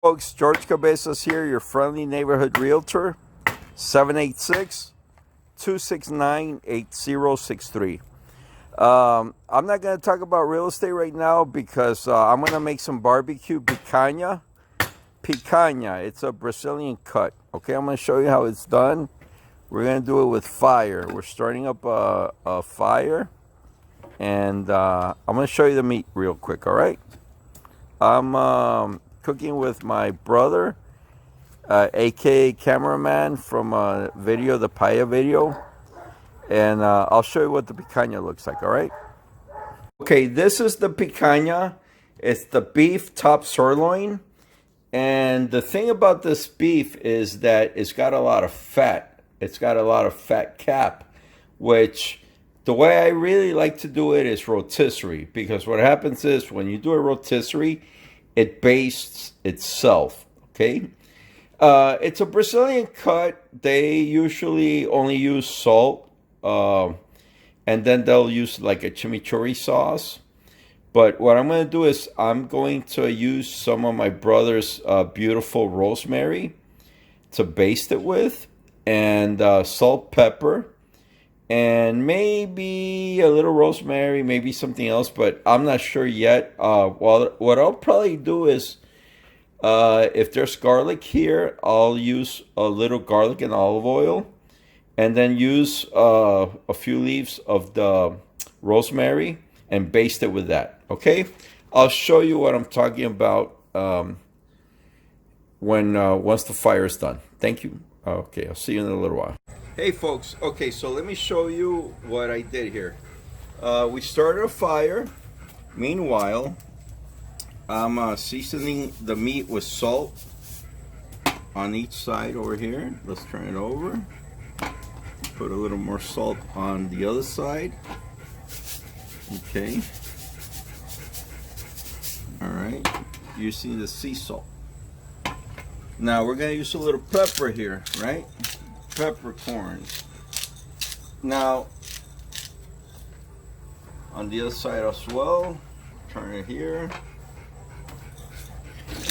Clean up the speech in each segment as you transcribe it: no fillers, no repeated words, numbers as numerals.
Folks, George Cabezas here, your friendly neighborhood realtor, 786-269-8063. I'm not going to talk about real estate right now because I'm going to make some barbecue picanha. Picanha, it's a Brazilian cut. Okay, I'm going to show you how it's done. We're going to do it with fire. We're starting up a fire, and I'm going to show you the meat real quick, all right? I'm cooking with my brother, aka cameraman from the Paella video, and I'll show you what the picanha looks like, all right? Okay, this is the picanha. It's the beef top sirloin, and the thing about this beef is that it's got a lot of fat. It's got a lot of fat cap, which the way I really like to do it is rotisserie, because what happens is when you do a rotisserie, it bastes itself, okay? It's a Brazilian cut. They usually only use salt, and then they'll use like a chimichurri sauce. But what I'm going to do is I'm going to use some of my brother's beautiful rosemary to baste it with, and salt, pepper, and maybe a little rosemary, maybe something else, but I'm not sure yet. Well, what I'll probably do is, if there's garlic here, I'll use a little garlic and olive oil, and then use a few leaves of the rosemary and baste it with that, okay? I'll show you what I'm talking about once the fire is done. Thank you. Okay, I'll see you in a little while. Hey folks, okay, so let me show you what I did here. We started a fire. Meanwhile, I'm seasoning the meat with salt on each side over here. Let's turn it over. Put a little more salt on the other side. Okay. All right, using the sea salt. Now we're gonna use a little pepper here, right? Peppercorns. Now, on the other side as well, turn it here.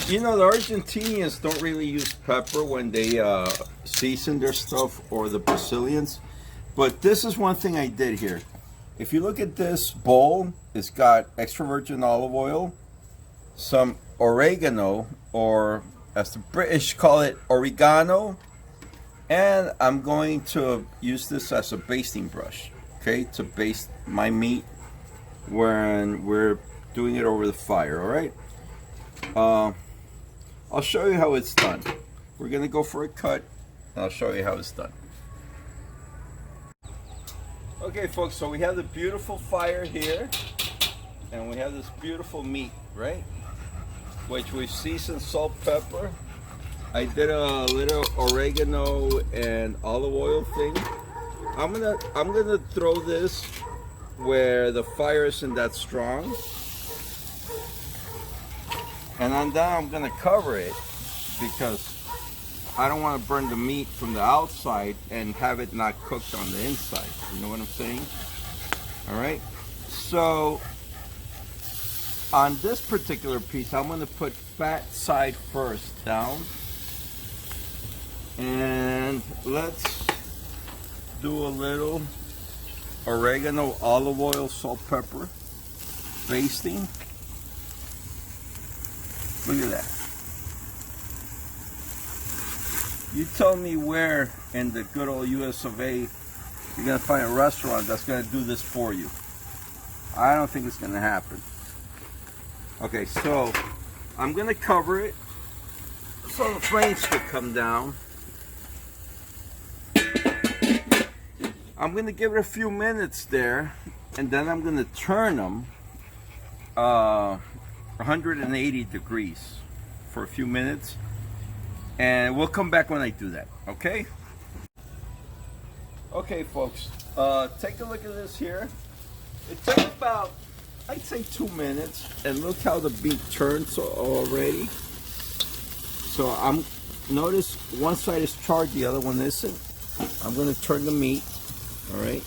You know, the Argentinians don't really use pepper when they season their stuff, or the Brazilians. But this is one thing I did here. If you look at this bowl, it's got extra virgin olive oil, some oregano, or as the British call it, oregano, and I'm going to use this as a basting brush, okay, to baste my meat when we're doing it over the fire, all right? I'll show you how it's done. We're gonna go for a cut, and I'll show you how it's done. Okay, folks, so we have the beautiful fire here, and we have this beautiful meat, right? Which we seasoned salt, pepper. I did a little oregano and olive oil thing. I'm gonna throw this where the fire isn't that strong, and then I'm gonna cover it because I don't want to burn the meat from the outside and have it not cooked on the inside. You know what I'm saying? All right. So on this particular piece, I'm going to put fat side first down. And let's do a little oregano, olive oil, salt, pepper, basting. Look at that. You tell me where in the good old US of A you're going to find a restaurant that's going to do this for you. I don't think it's going to happen. Okay, so I'm going to cover it so the flames could come down. I'm going to give it a few minutes there, and then I'm going to turn them 180 degrees for a few minutes, and we'll come back when I do that, okay? Okay, folks, take a look at this here. It took about, I'd say, 2 minutes, and look how the beef turns already. So notice one side is charred, the other one isn't. I'm going to turn the meat, all right?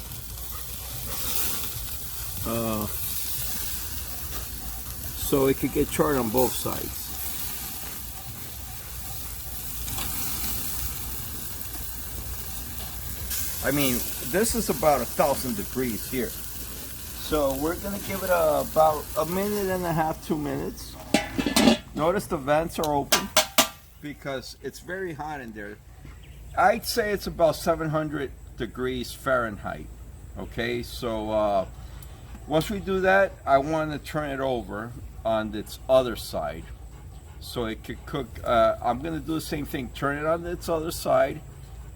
So it could get charred on both sides. I mean, this is about 1,000 degrees here. So we're gonna give it about a minute and a half, 2 minutes. Notice the vents are open because it's very hot in there. I'd say it's about 700 degrees Fahrenheit. Okay, so once we do that, I want to turn it over on its other side so it could cook. I'm going to do the same thing, turn it on its other side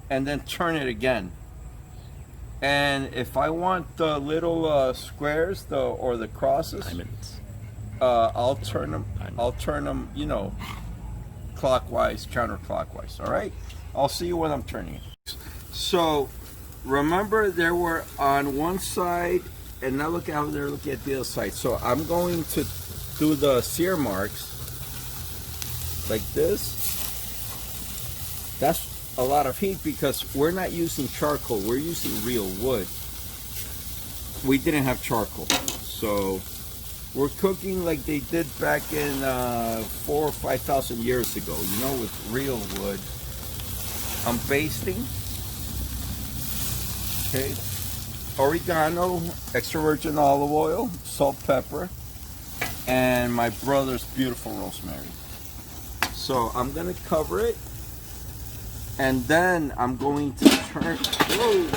and then turn it again. And if I want the little squares or the crosses, diamonds, I'll turn them, you know, clockwise, counterclockwise. All right, I'll see you when I'm turning it. So remember, they were on one side, and now look how they're looking at the other side. So I'm going to do the sear marks like this. That's a lot of heat because we're not using charcoal, we're using real wood. We didn't have charcoal, so we're cooking like they did back in 4,000 or 5,000 years ago, you know, with real wood. I'm basting. Okay, oregano, extra virgin olive oil, salt, pepper, and my brother's beautiful rosemary. So I'm gonna cover it, and then I'm going to turn. Whoa!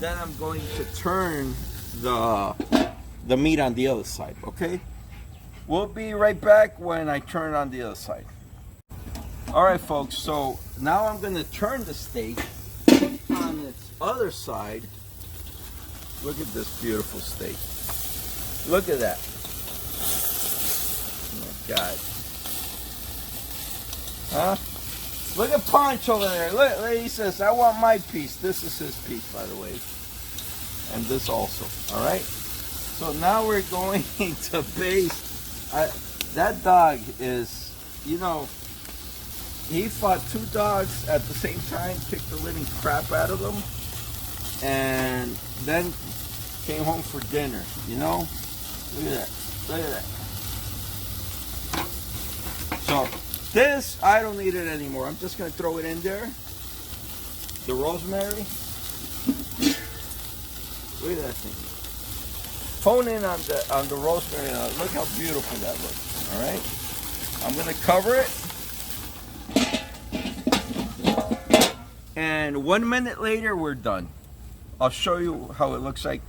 Then I'm going to turn the meat on the other side. Okay, we'll be right back when I turn it on the other side. All right, folks. So now I'm gonna turn the steak on its other side. Look at this beautiful steak. Look at that. Oh my God. Huh? Look at Punch over there. Look, he says, I want my piece. This is his piece, by the way. And this also. All right? So now we're going to baste. That dog is, you know, he fought 2 dogs at the same time, kicked the living crap out of them, and then came home for dinner, you know? Look at that. Look at that. So this, I don't need it anymore. I'm just going to throw it in there. The rosemary. Look at that thing. Phone in on the rosemary. Look how beautiful that looks. All right? I'm going to cover it. And 1 minute later, we're done. I'll show you how it looks like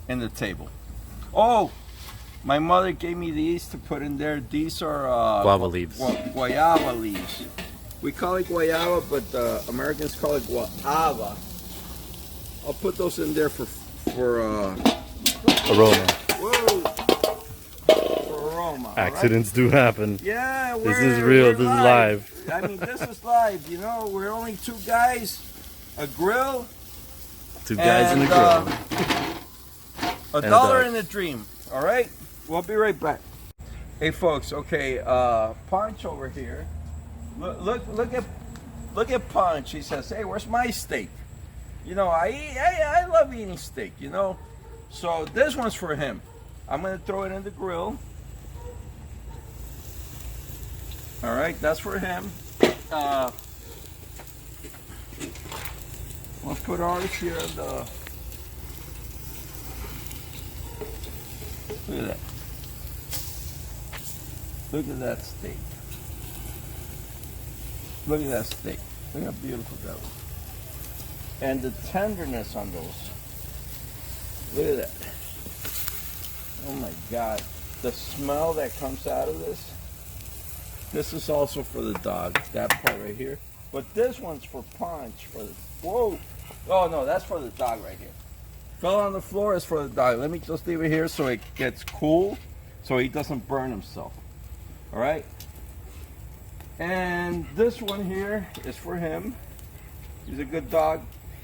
in the table. Oh, my mother gave me these to put in there. These are guava leaves. Guayaba leaves. We call it guayaba, but the Americans call it guava. I'll put those in there for aroma. Whoa. For aroma. Accidents do happen. Yeah, this is real. This is live. I mean, this is live. You know, we're only 2 guys, a grill, 2 guys in the grill, a dollar in a dream. All right, we'll be right back. Hey, folks. Okay, Punch over here. Look at Punch. He says, "Hey, where's my steak?" You know, I love eating steak. You know, so this one's for him. I'm gonna throw it in the grill. All right, that's for him. We'll put ours here on the. Look at that. Look at that steak. Look at that steak. Look how beautiful that was. And the tenderness on those. Look at that. Oh my God. The smell that comes out of this. This is also for the dog, that part right here. But this one's for Punch. Whoa. Oh no, that's for the dog right here. Fell on the floor is for the dog. Let me just leave it here so it gets cool, so he doesn't burn himself. All right. And this one here is for him. He's a good dog.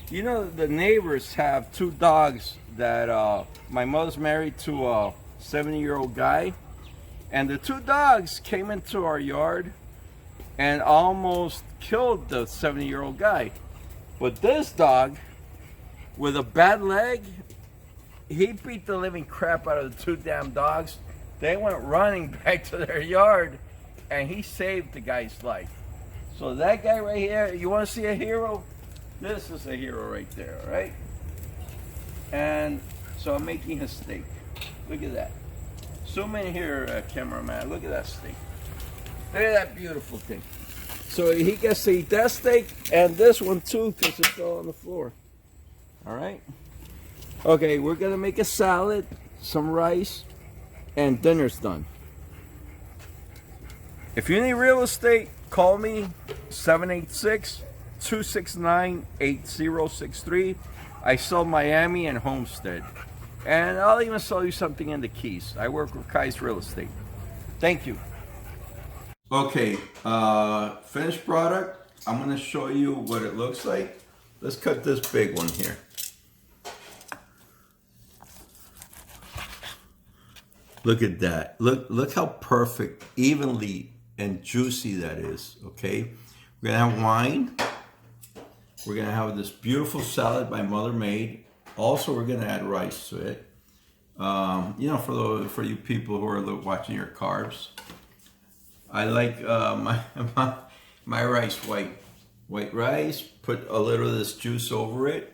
You know, the neighbors have 2 dogs that my mother's married to a 70-year-old guy. And the 2 dogs came into our yard and almost killed the 70-year-old guy. But this dog, with a bad leg, he beat the living crap out of the 2 damn dogs. They went running back to their yard, and he saved the guy's life. So that guy right here, you want to see a hero? This is a hero right there, all right? And so I'm making his steak. Look at that. Zoom in here, cameraman. Look at that steak. Look at that beautiful thing. So he gets to eat that steak and this one too, because it's all on the floor. All right? Okay, we're gonna make a salad, some rice, and dinner's done. If you need real estate, call me, 786-269-8063. I sell Miami and Homestead. And I'll even sell you something in the Keys. I work with Kai's Real Estate. Thank you. Okay, finished product. I'm gonna show you what it looks like. Let's cut this big one here. Look at that. Look how perfect, evenly and juicy that is, okay? We're gonna have wine. We're gonna have this beautiful salad my mother made. Also, we're gonna add rice to it. You know, for you people who are watching your carbs, I like my rice white rice. Put a little of this juice over it.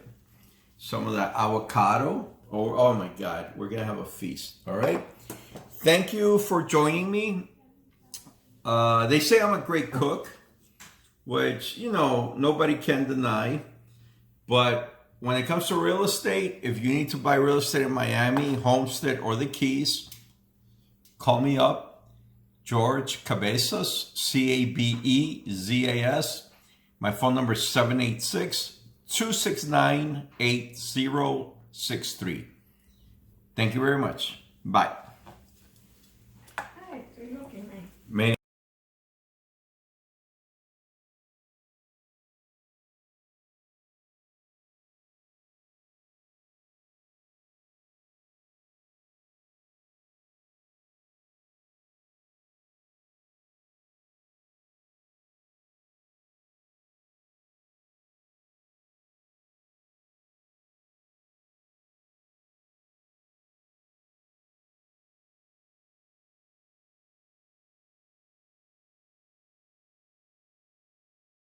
Some of that avocado. Oh my God, we're gonna have a feast. All right. Thank you for joining me. They say I'm a great cook, which, you know, nobody can deny. But when it comes to real estate, if you need to buy real estate in Miami, Homestead, or the Keys, call me up. George Cabezas, Cabezas. My phone number is 786-269-8063. Thank you very much. Bye.